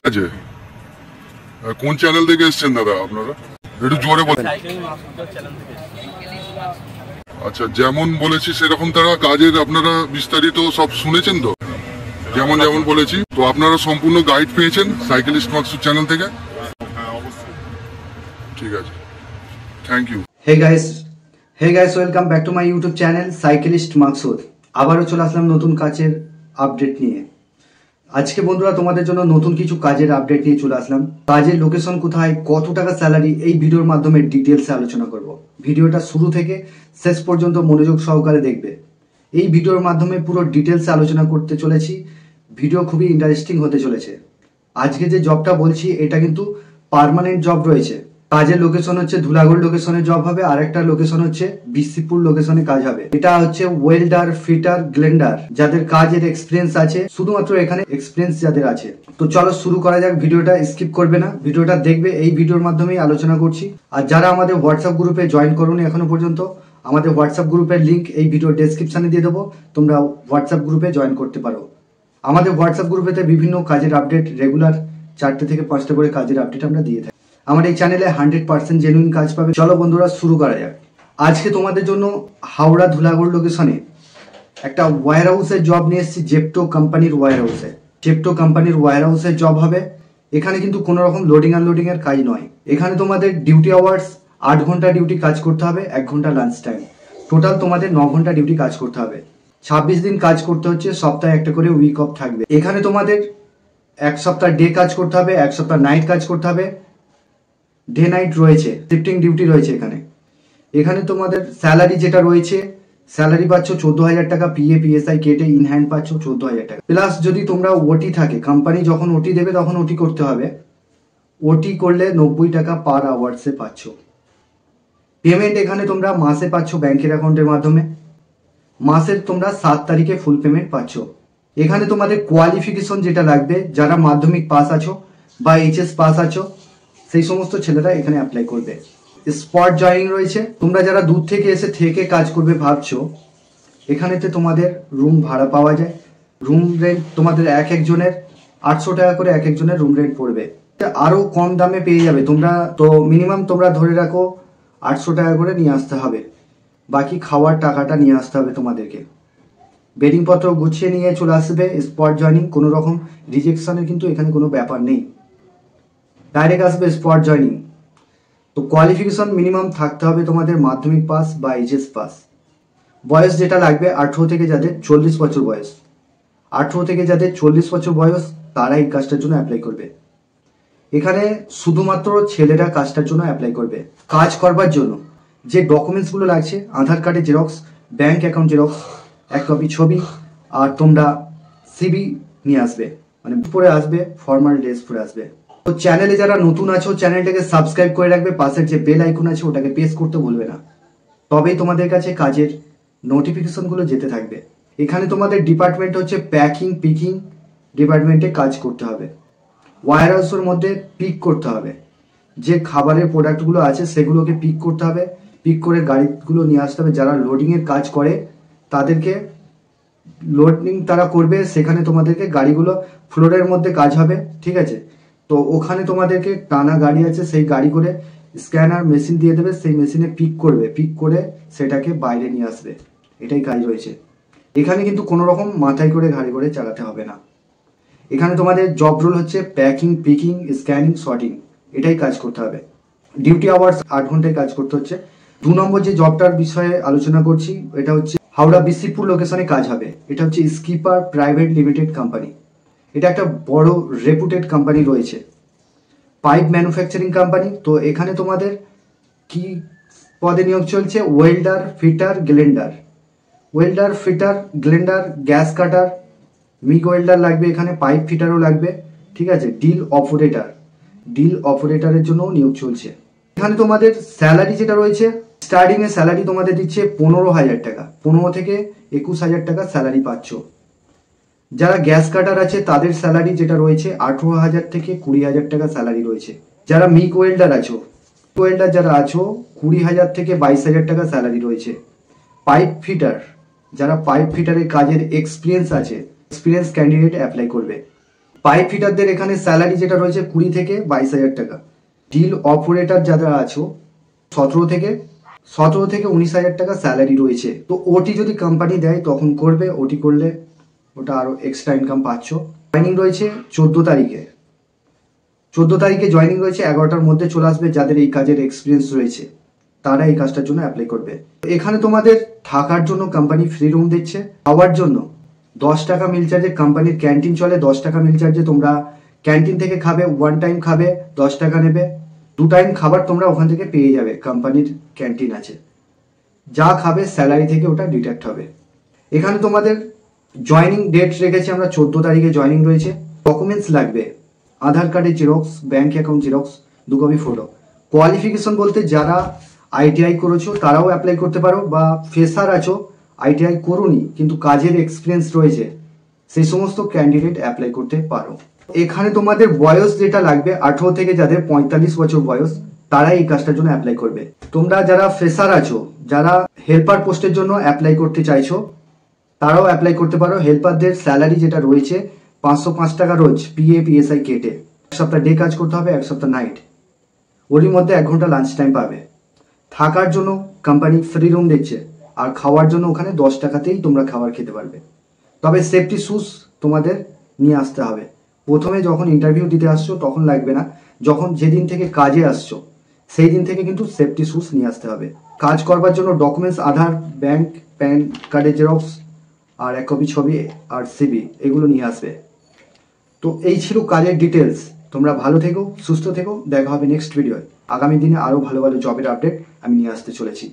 আছে। কোন চ্যানেল থেকে এসেছেন দাদা আপনারা? একটু জোরে বলেন। আচ্ছা, যেমন বলেছি সেরকম তারা কাজের আপনারা বিস্তারিত সব শুনেছেন তো? যেমন যেমন বলেছি তো আপনারা সম্পূর্ণ গাইড পেয়েছেন সাইকেলিস্ট মাকসুদ চ্যানেল থেকে? ঠিক আছে, thank you. Hey guys welcome back to my YouTube channel cyclist Maksud. আবারও চলে আসলাম নতুন কাজের আপডেট নিয়ে। আজকে বন্ধুরা তোমাদের জন্য নতুন কিছু কাজের আপডেট নিয়ে চলে আসলাম। কাজের লোকেশন কোথায়, কত টাকা স্যালারি, এই ভিডিওর মাধ্যমে ডিটেলসে আলোচনা করব। ভিডিওটা শুরু থেকে শেষ পর্যন্ত মনোযোগ সহকারে দেখবে। এই ভিডিওর মাধ্যমে পুরো ডিটেলসে আলোচনা করতে চলেছি। ভিডিও খুবই ইন্টারেস্টিং হতে চলেছে। আজকে যে জবটা বলছি এটা কিন্তু পার্মানেন্ট জব রয়েছে। কাজের লোকেশন হচ্ছে ধুলাগড় লোকেশনে জব হবে, আর একটা লোকেশন হচ্ছে বিসিপুর লোকেশনে কাজ হবে। এটা হচ্ছে ওয়েল্ডার, ফিটার, গ্লেন্ডার, যাদের কাজের এক্সপিরিয়েন্স আছে, শুধুমাত্র এখানে এক্সপিরিয়েন্স যাদের আছে। তো চলো শুরু করা যাক। ভিডিওটা স্কিপ করবে না, ভিডিওটা দেখবে। এই ভিডিওর মাধ্যমেই আলোচনা করছি। আর যারা আমাদের হোয়াটসঅ্যাপ গ্রুপে জয়েন করোনি এখনো পর্যন্ত, আমাদের হোয়াটসঅ্যাপ গ্রুপের লিঙ্ক এই ভিডিও ডেসক্রিপশনে দিয়ে দেবো, তোমরা হোয়াটসঅ্যাপ গ্রুপে জয়েন করতে পারো। আমাদের হোয়াটসঅ্যাপ গ্রুপেতে বিভিন্ন কাজের আপডেট, রেগুলার 4টে থেকে 5টা করে কাজের আপডেট আমরা দিয়ে থাকি। আমার এই চ্যানেলে 100% জেনুইন কাজ পাবে। চলো বন্ধুরা শুরু করা যাক। আজকে তোমাদের জন্য হাওড়া ধুলাগড় লোকেশনে একটা ওয়্যার হাউসের জব নিয়ে এসেছি। জেপ্টো কোম্পানির ওয়্যার হাউসে, জেপ্টো কোম্পানির ওয়্যার হাউসের জব হবে। এখানে কিন্তু কোনো রকম লোডিং আনলোডিং এর কাজ নয়। এখানে তোমাদের ডিউটি আওয়ার্স 8 ঘন্টা ডিউটি কাজ করতে হবে, 1 ঘন্টা লাঞ্চ টাইম। টোটাল তোমাদের 9 ঘন্টা ডিউটি কাজ করতে হবে। 26 দিন কাজ করতে হচ্ছে, সপ্তাহে একটা করে উইক অফ থাকবে। এখানে তোমাদের 1 সপ্তাহ ডে কাজ করতে হবে, 1 সপ্তাহ নাইট কাজ করতে হবে। ডে নাইট রয়েছে, শিফটিং ডিউটি রয়েছে। এখানে তোমাদের স্যালারি যেটা রয়েছে, স্যালারি পাচ্ছ 14,000 টাকা, পিএ পিএসআই কেটে ইন হ্যান্ড পাচ্ছ 14,000 টাকা। প্লাস যদি তোমরা ওটি থাকে, কোম্পানি যখন ওটি দেবে তখন ওটি করতে হবে। ওটি করলে 90 টাকা পার আওয়ার্সে পাচ্ছ। পেমেন্ট এখানে তোমরা মাসে পাচ্ছ ব্যাংকের অ্যাকাউন্টের মাধ্যমে। মাসের তোমরা 7 তারিখে ফুল পেমেন্ট পাচ্ছ। এখানে তোমাদের কোয়ালিফিকেশন যেটা লাগবে, যারা মাধ্যমিক পাস আছো বা এইচএস পাস আছো, সেই সমস্ত ছেলেরা এখানে অ্যাপ্লাই করবে। স্পট জয়নিং রয়েছে। তোমরা যারা দূর থেকে এসে থেকে কাজ করবে ভাবছো, এখানেতে তোমাদের রুম ভাড়া পাওয়া যায়। রুম রেন্ট তোমাদের এক একজনের 800 টাকা করে এক একজনের রুম রেন্ট পড়বে। আরো কম দামে পেয়ে যাবে তোমরা। তো মিনিমাম তোমরা ধরে রাখো 800 টাকা করে নিয়ে আসতে হবে, বাকি খাওয়ার টাকাটা নিয়ে আসতে হবে তোমাদেরকে। বেডিং পত্র গুছিয়ে নিয়ে চলে আসবে। স্পট জয়নিং, কোনো রকম রিজেকশনের কিন্তু এখানে কোনো ব্যাপার নেই, ডাইরেক্ট আসবে স্পট জয়নিং। তো কোয়ালিফিকেশন মিনিমাম থাকতে হবে তোমাদের মাধ্যমিক পাস বা এইচএস পাস। বয়স যেটা লাগবে 18 থেকে যাদের 40 বছর বয়স, 18 থেকে যাদের 40 বছর বয়স, তারা এই কাজটার জন্য অ্যাপ্লাই করবে। এখানে শুধুমাত্র ছেলেরা কাজটার জন্য অ্যাপ্লাই করবে। কাজ করবার জন্য যে ডকুমেন্টসগুলো লাগছে, আধার কার্ডের xerox, bank account xerox, 1 copy ছবি, আর তোমরা সিবি নিয়ে আসবে, মানে পরে আসবে, ফর্মাল ড্রেস পরে আসবে। তো চ্যানেলে যারা নতুন আছো, চ্যানেলটাকে সাবস্ক্রাইব করে রাখবে। পাশের যে বেল আইকন আছে ওটাকে প্রেস করতে ভুলবে না, তবেই তোমাদের কাছে কাজের নোটিফিকেশনগুলো যেতে থাকবে। এখানে তোমাদের ডিপার্টমেন্ট হচ্ছে প্যাকিং পিকিং ডিপার্টমেন্টে কাজ করতে হবে। ওয়্যার হাউসের মধ্যে পিক করতে হবে, যে খাবারের প্রোডাক্টগুলো আছে সেগুলোকে পিক করতে হবে। পিক করে গাড়িগুলো নিয়ে আসতে হবে। যারা লোডিংয়ের কাজ করে তাদেরকে লোডিং তারা করবে, সেখানে তোমাদেরকে গাড়িগুলো ফ্লোরের মধ্যে কাজ হবে, ঠিক আছে? তো ওখানে তোমাদেরকে টানা গাড়ি আছে, সেই গাড়ি করে স্ক্যানার মেশিন দিয়ে দেবে, সেই মেশিনে পিক করবে, পিক করে সেটাকে বাইরে নিয়ে আসবে। এটাই কাজ রয়েছে এখানে। কিন্তু কোনো রকম মাথায় করে গাড়ি করে চালাতে হবে না। এখানে তোমাদের জব রোল হচ্ছে প্যাকিং পিকিং স্ক্যানিং শর্টিং, এটাই কাজ করতে হবে। ডিউটি আওয়ার্স 8 ঘন্টায় কাজ করতে হচ্ছে। 2 নম্বর যে জবটার বিষয়ে আলোচনা করছি, এটা হচ্ছে হাওড়া বিসিপুর লোকেশনে কাজ হবে। এটা হচ্ছে স্কিপার প্রাইভেট লিমিটেড কোম্পানি। এটা একটা বড় রেপুটেড কোম্পানি রয়েছে, পাইপ ম্যানুফ্যাকচারিং কোম্পানি। তো এখানে তোমাদের কি পদে নিয়োগ চলছে? Welder, fitter, grinder. Welder, fitter, grinder, gas cutter, MIG welder লাগবে, এখানে পাইপ ফিটারও লাগবে, ঠিক আছে? ডিল অপারেটর, ডিল অপারেটরের জন্য নিয়োগ চলছে। এখানে তোমাদের স্যালারি যেটা রয়েছে, স্টার্টিং এ স্যালারি তোমাদের দিচ্ছে 15,000 টাকা, 15 থেকে 21,000 টাকা স্যালারি পাচ্ছ। যারা গ্যাস কাটার আছে তাদের স্যালারি যেটা রয়েছে 18,000 থেকে 20,000 টাকা স্যালারি রয়েছে। যারা মিগ ওয়েল্ডার আছো, ওয়েল্ডার যারা আছো, 20,000 থেকে 22,000 টাকা স্যালারি রয়েছে। পাইপ ফিটার, যারা পাইপ ফিটারের কাজের এক্সপিরিয়েন্স আছে, এক্সপিরিয়েন্স ক্যান্ডিডেট অ্যাপ্লাই করবে। পাইপ ফিটারদের এখানে স্যালারি যেটা রয়েছে 20 থেকে 22,000 টাকা। ডিল অপারেটর যারা আছো 17 থেকে 19,000 টাকা স্যালারি রয়েছে। তো ওটি যদি কোম্পানি দেয় তখন করবে, ওটি করলে ওটা আরো এক্সট্রা ইনকাম পাচ্ছ। জয়নিং রয়েছে 14 তারিখে জয়নিং রয়েছে, 11টার মধ্যে চলে আসবে। যাদের এই কাজের এক্সপিরিয়েন্স রয়েছে তারা এই কাজটার জন্য অ্যাপ্লাই করবে। এখানে তোমাদের থাকার জন্য কোম্পানি ফ্রি রুম দিচ্ছে। খাওয়ার জন্য 10 টাকা মিল চার্জে, কোম্পানির ক্যান্টিন চলে, 10 টাকা মিল চার্জে তোমরা ক্যান্টিন থেকে খাবে। 1 টাইম খাবে 10 টাকা নেবে, 2 টাইম খাবার তোমরা ওখান থেকে পেয়ে যাবে। কোম্পানির ক্যান্টিন আছে, যা খাবে স্যালারি থেকে ওটা ডিডাক্ট হবে। এখানে তোমাদের জয়নিং ডেট রেখেছি আমরা 14 তারিখে জয়নিং রয়েছে। ডকুমেন্টস লাগবে আধার কার্ডের xerox, bank account xerox, 2 copy photo. Qualification বলতে যারা ITI করেছো তারাও অ্যাপ্লাই করতে পারো, বা ফ্রেশার আছো ITI করোনি কিন্তু কাজের এক্সপিরিয়েন্স রয়েছে সেই সমস্ত ক্যান্ডিডেট অ্যাপ্লাই করতে পারো। এখানে তোমাদের বয়স যেটা লাগবে 18 থেকে যাদের 45 বছর বয়স তারাই এই কাজটার জন্য অ্যাপ্লাই করবে। তোমরা যারা ফ্রেশার আছো, যারা হেল্পার পোস্টের জন্য অ্যাপ্লাই করতে চাইছো তারাও অ্যাপ্লাই করতে পারো। হেল্পারদের স্যালারি যেটা রয়েছে 505 টাকা রোজ, PF PSI কেটে। 1 সপ্তাহ ডে কাজ করতে হবে, 1 সপ্তাহ নাইট। ওরই মধ্যে 1 ঘন্টা লাঞ্চ টাইম পাবে। থাকার জন্য কোম্পানি ফ্রি রুম দিচ্ছে, আর খাওয়ার জন্য ওখানে 10 টাকাতেই তোমরা খাবার খেতে পারবে। তবে সেফটি শুজ তোমাদের নিয়ে আসতে হবে। প্রথমে যখন ইন্টারভিউ দিতে আসছো তখন লাগবে না, যখন যেদিন থেকে কাজে আসছো সেই দিন থেকে কিন্তু সেফটি শুজ নিয়ে আসতে হবে। কাজ করবার জন্য ডকুমেন্টস আধার, ব্যাংক, প্যান কার্ডের জেরক্স আর 1 কপি ছবি আর CV এগুলো নিয়ে আসবে। তো এই ছিল কাজের ডিটেলস। তোমরা ভালো থেকো, সুস্থ থেকো। দেখা হবে নেক্সট ভিডিওয়। আগামী দিনে আরো ভালো ভালো জবের আপডেট আমি নিয়ে আসতে চলেছি।